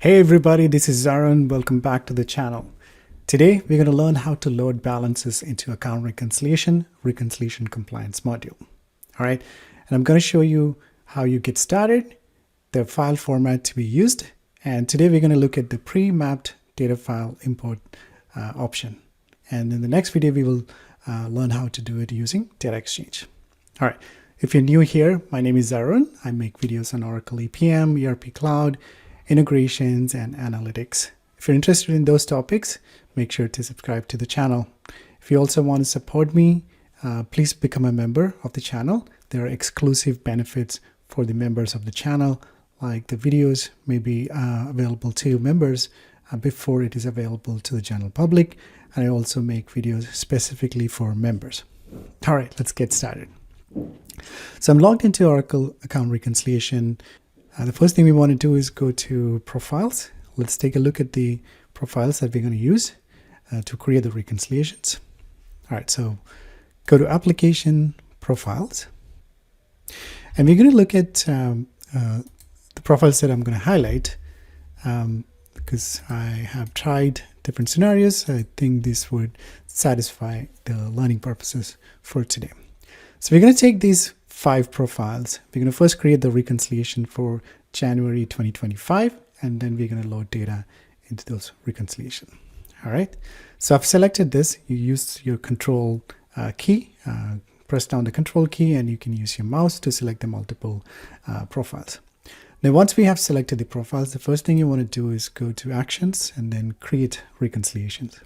Hey everybody, this is Zaran. Welcome back to the channel. Today we're going to learn how to load balances into account reconciliation compliance module. All right, and I'm going to show you how you get started, the file format to be used, and today we're going to look at the pre-mapped data file import option. And in the next video we will learn how to do it using Data Exchange. All right, if you're new here, my name is Zaran. I make videos on Oracle EPM, ERP Cloud, integrations, and analytics. If you're interested in those topics, make sure to subscribe to the channel. If you also want to support me, please become a member of the channel. There are exclusive benefits for the members of the channel, like the videos may be available to members before it is available to the general public. And I also make videos specifically for members. All right, let's get started. So I'm logged into Oracle Account Reconciliation. The first thing we want to do is go to Profiles. Let's take a look at the profiles that we're going to use to create the reconciliations. All right, so go to Application, Profiles. And we're going to look at the profiles that I'm going to highlight because I have tried different scenarios. I think this would satisfy the learning purposes for today. So we're going to take these 5 profiles. We're going to first create the reconciliation for January 2025, and then we're going to load data into those reconciliation. All right. So I've selected this. You use your control key, press down the control key, and you can use your mouse to select the multiple profiles. Now, once we have selected the profiles, the first thing you want to do is go to Actions and then Create Reconciliations.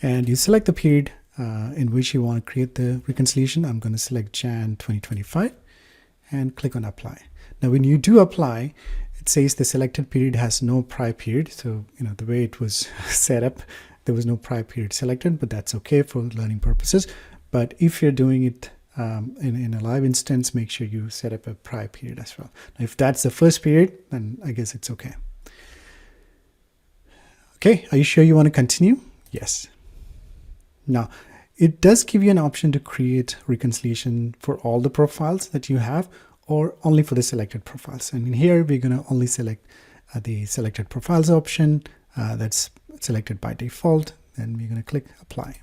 And you select the period in which you want to create the reconciliation. I'm going to select Jan 2025 and click on Apply. Now, when you do apply, it says the selected period has no prior period. So, the way it was set up, there was no prior period selected, but that's okay for learning purposes. But if you're doing it in a live instance, make sure you set up a prior period as well. Now, if that's the first period, then I guess it's okay. Okay, are you sure you want to continue? Yes. Now, it does give you an option to create reconciliation for all the profiles that you have or only for the selected profiles. And in here, we're going to only select the selected profiles option that's selected by default. Then we're going to click Apply.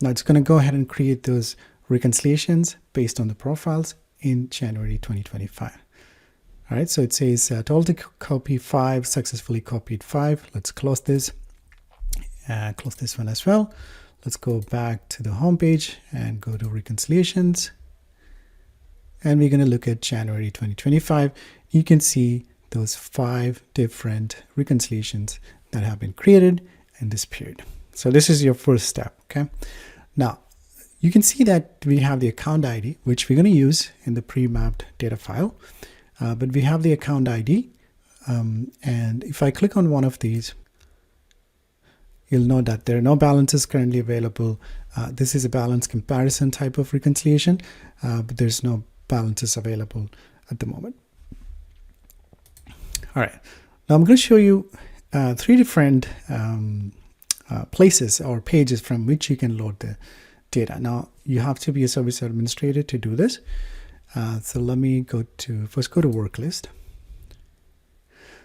Now, it's going to go ahead and create those reconciliations based on the profiles in January 2025. All right, so it says told to copy 5, successfully copied 5. Let's close this. Close this one as well. Let's go back to the home page and go to reconciliations. And we're going to look at January 2025. You can see those 5 different reconciliations that have been created in this period. So this is your first step. Okay. Now you can see that we have the account ID, which we're going to use in the pre-mapped data file. But we have the account ID. And if I click on one of these, you'll know that there are no balances currently available. This is a balance comparison type of reconciliation, but there's no balances available at the moment. All right, now I'm going to show you 3 different places or pages from which you can load the data. Now, you have to be a service administrator to do this. So let me first go to Work List.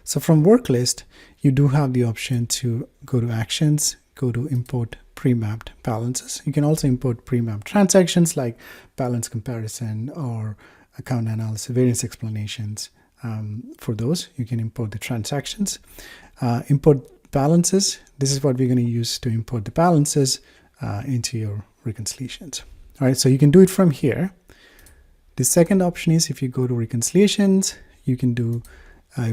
So from Work List, you do have the option to go to Actions, go to Import Pre-mapped Balances. You can also import pre-mapped transactions like balance comparison or account analysis, variance explanations. For those, you can import the transactions. Import balances. This is what we're going to use to import the balances into your reconciliations. All right, so you can do it from here. The second option is if you go to Reconciliations, you can do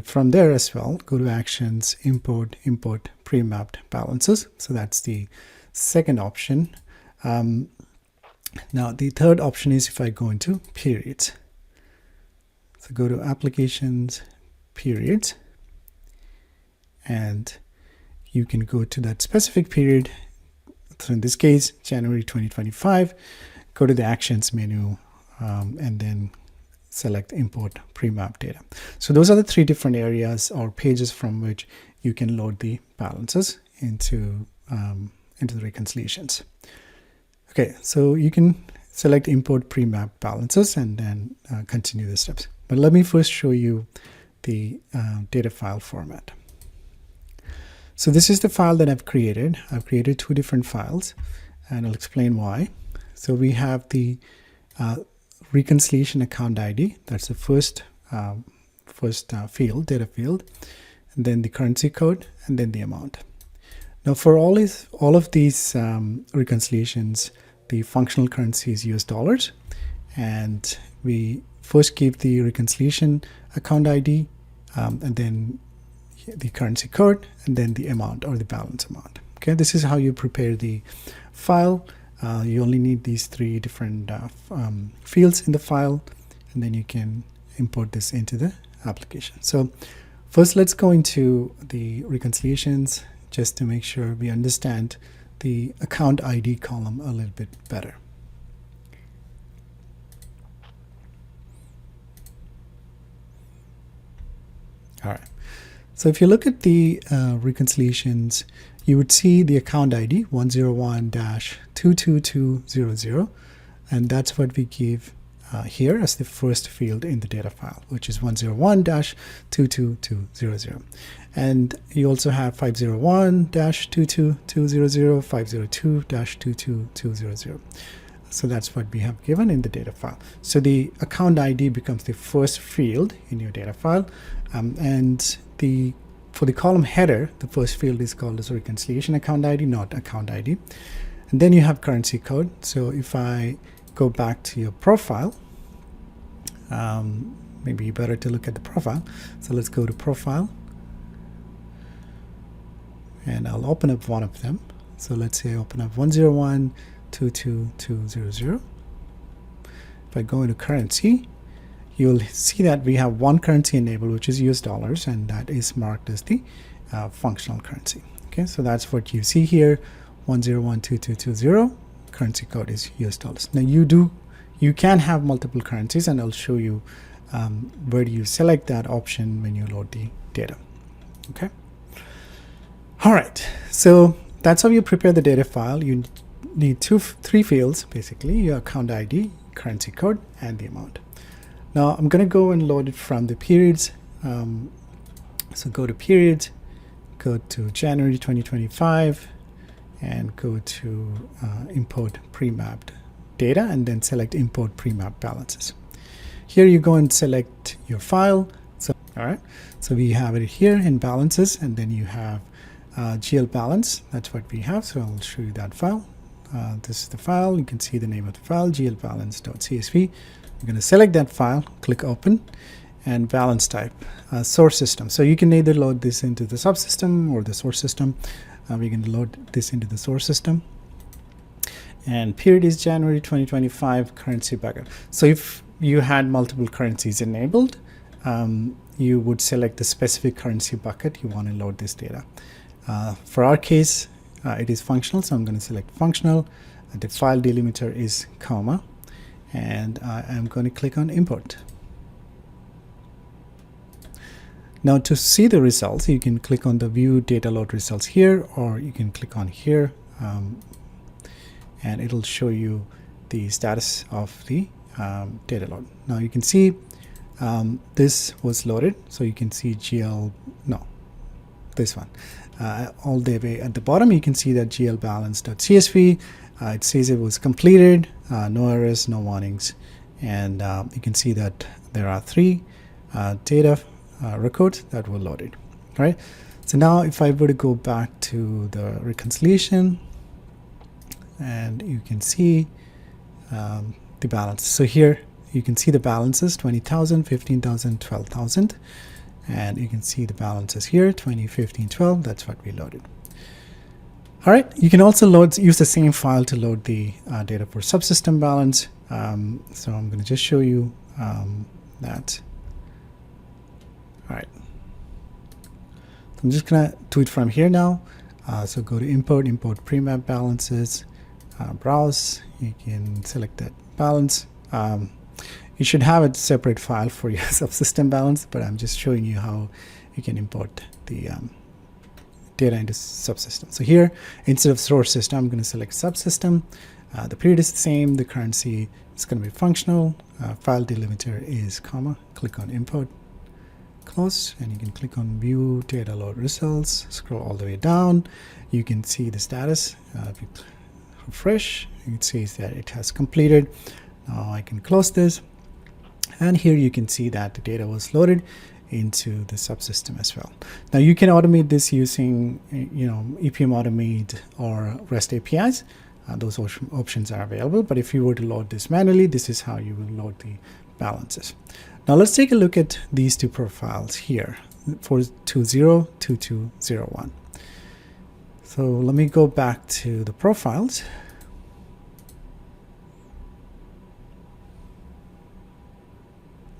from there as well, go to Actions, Import Pre-mapped Balances. So that's the second option. Now, the third option is if I go into Periods. So go to Applications, Periods, and you can go to that specific period. So in this case, January 2025, go to the Actions menu and then select Import Pre-map Data. So those are the 3 different areas or pages from which you can load the balances into the reconciliations. Okay, so you can select import pre-map balances, and then continue the steps. But let me first show you the data file format. So this is the file that I've created. I've created two different files, and I'll explain why. So we have the reconciliation account ID. That's the first field, data field, and then the currency code, and then the amount. Now for all of these reconciliations, the functional currency is US dollars, and we first give the reconciliation account ID, and then the currency code, and then the amount or the balance amount. Okay, this is how you prepare the file. You only need these three different fields in the file, and then you can import this into the application. So first, let's go into the reconciliations just to make sure we understand the account ID column a little bit better. All right. So if you look at the reconciliations, you would see the account ID 101-22200, and that's what we give here as the first field in the data file, which is 101-22200. And you also have 501-22200, 502-22200. So that's what we have given in the data file. So the account ID becomes the first field in your data file, and for the column header, the first field is called as reconciliation account ID, not account ID. And then you have currency code. So if I go back to your profile, maybe better to look at the profile. So let's go to profile, and I'll open up one of them. So let's say I open up 101-22200. If I go into currency, you'll see that we have one currency enabled, which is US dollars, and that is marked as the functional currency. Okay, so that's what you see here, 101-2220, currency code is US dollars. Now you can have multiple currencies, and I'll show you where do you select that option when you load the data. Okay. All right, so that's how you prepare the data file. You need three fields, basically: your account ID, currency code, and the amount. Now I'm going to go and load it from the periods. So go to periods, go to January 2025, and go to import pre-mapped data, and then select import pre-mapped balances. Here you go and select your file. So all right, so we have it here in balances, and then you have GL balance. That's what we have. So I'll show you that file. This is the file. You can see the name of the file, glbalance.csv. I'm going to select that file, click open, and balance type, source system. So you can either load this into the subsystem or the source system. We're going to load this into the source system. And period is January 2025, currency bucket. So if you had multiple currencies enabled, you would select the specific currency bucket you want to load this data. For our case, it is functional, so I'm going to select functional. The file delimiter is comma, and I'm going to click on import. Now to see the results, you can click on the view data load results here, or you can click on here, and it'll show you the status of the data load. Now you can see this was loaded, so you can see this one. All the way at the bottom, you can see that glbalance.csv. It says it was completed, no errors, no warnings, and you can see that there are three data records that were loaded. All right. So now, if I were to go back to the reconciliation, and you can see the balance. So here you can see the balances: 20,000, 15,000, 12,000. And you can see the balances here, 20, 15, 12. That's what we loaded. All right. You can also use the same file to load the data for subsystem balance. So I'm going to just show you that. All right. So I'm just going to do it from here now. So go to import pre-map balances, browse. You can select that balance. You should have a separate file for your subsystem balance, but I'm just showing you how you can import the data into subsystem. So here, instead of source system, I'm going to select subsystem. The period is the same. The currency is going to be functional. File delimiter is comma. Click on import, close, and you can click on view data load results. Scroll all the way down. You can see the status. If you refresh, you can see that it has completed. Now I can close this, and here you can see that the data was loaded into the subsystem as well. Now you can automate this using EPM Automate or REST APIs. Those options are available, but if you were to load this manually, this is how you will load the balances. Now let's take a look at these two profiles here, 420, 2201. So let me go back to the profiles.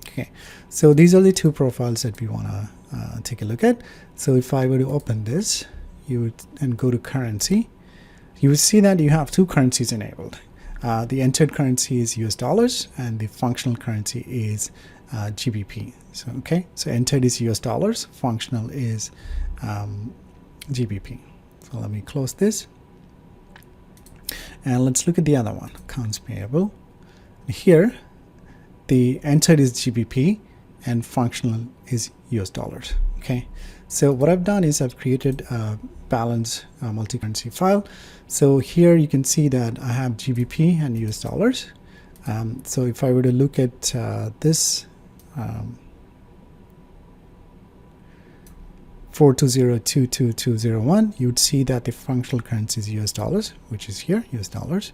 Okay, so these are the two profiles that we want to take a look at. So if I were to open this, and go to currency, you will see that you have two currencies enabled. The entered currency is US dollars, and the functional currency is GBP. So okay, so entered is US dollars, functional is GBP. So let me close this, and let's look at the other one, accounts payable. Here the entered is GBP and functional is US dollars. Okay, so what I've done is I've created a balance multi-currency file. So here you can see that I have GBP and US dollars. So if I were to look at this 420222201, you'd see that the functional currency is US dollars, which is here, US dollars.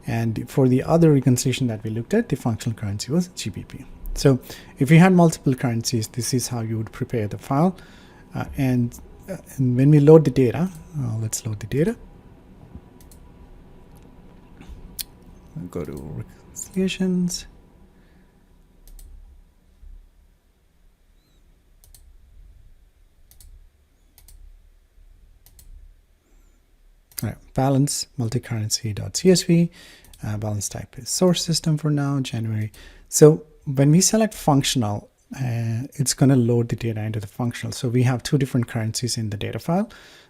And for the other reconciliation that we looked at, the functional currency was GBP. So if you had multiple currencies, this is how you would prepare the file. And when we load the data, let's load the data. I'll go to reconciliations. All right, balance multicurrency.csv. Balance type is source system for now, January. So when we select functional, it's going to load the data into the functional. So we have two different currencies in the data file.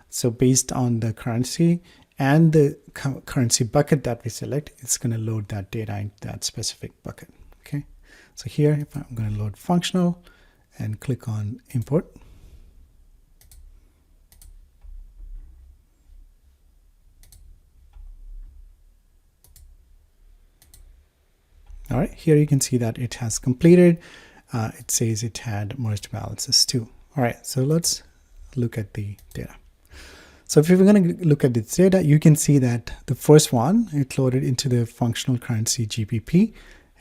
So based on the currency and the currency bucket that we select, it's going to load that data into that specific bucket. Okay, so here if I'm going to load functional and click on import. All right, here you can see that it has completed. It says it had merged balances too. All right, so let's look at the data. So if we're going to look at this data, you can see that the first one, it loaded into the functional currency GBP,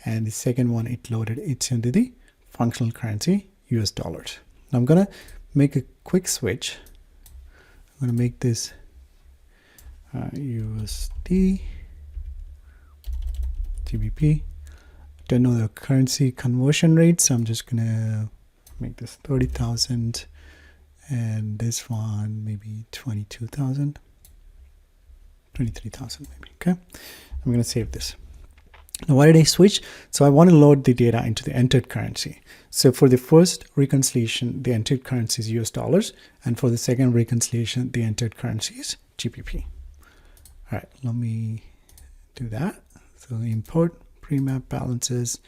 and the second one, it loaded it into the functional currency US dollars. Now I'm going to make a quick switch. I'm going to make this USD GBP. Don't know the currency conversion rate, so I'm just gonna make this 30,000 and this one maybe 22,000, 23,000 maybe. Okay, I'm gonna save this. Now why did I switch? So I want to load the data into the entered currency. So for the first reconciliation, the entered currency is US dollars, and for the second reconciliation, the entered currency is GBP. All right, let me do that. So import pre-map balances,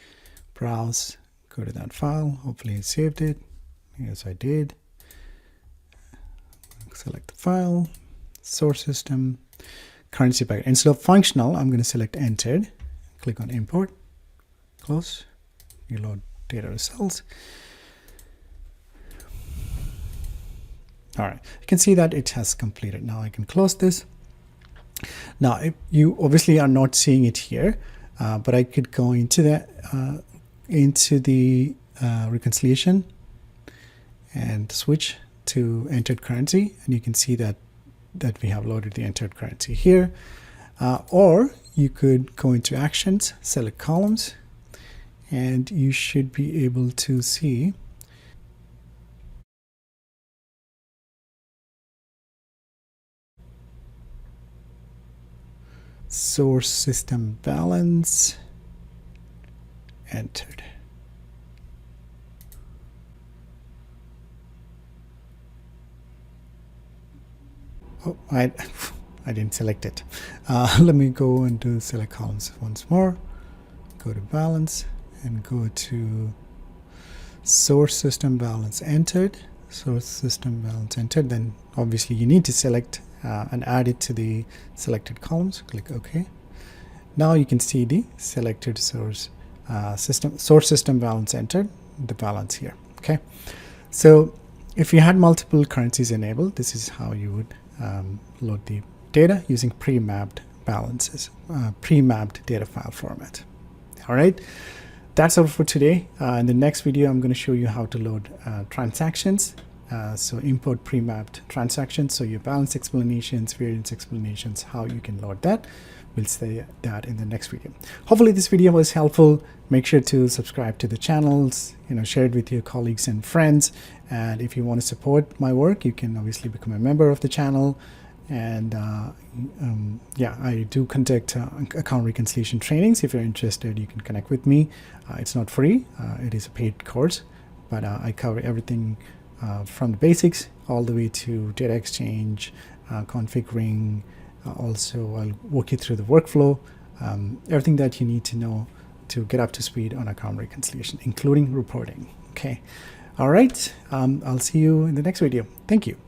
browse, go to that file. Hopefully I saved it. Yes, I did. Select the file, source system, currency bucket. Instead of functional, I'm going to select entered. Click on import, close, you load data results. All right, you can see that it has completed. Now I can close this. Now, if you obviously are not seeing it here, but I could go into the reconciliation and switch to entered currency, and you can see that we have loaded the entered currency here. Or you could go into actions, select columns, and you should be able to see source system balance entered. Oh, I I didn't select it. Let me go into select columns once more. Go to balance and go to source system balance entered. Source system balance entered. Then obviously you need to select and add it to the selected columns. Click OK. Now you can see the selected source system balance entered, the balance here. Okay, so if you had multiple currencies enabled, this is how you would load the data using pre-mapped balances, pre-mapped data file format. All right, that's all for today. In the next video, I'm going to show you how to load transactions. So import pre-mapped transactions. So your balance explanations, variance explanations, how you can load that. We'll say that in the next video. Hopefully this video was helpful. Make sure to subscribe to the channels, share it with your colleagues and friends. And if you want to support my work, you can obviously become a member of the channel. And yeah, I do conduct account reconciliation trainings. If you're interested, you can connect with me. It's not free. It is a paid course, but I cover everything from the basics all the way to data exchange, configuring. Also, I'll walk you through the workflow, everything that you need to know to get up to speed on account reconciliation, including reporting. Okay. All right. I'll see you in the next video. Thank you.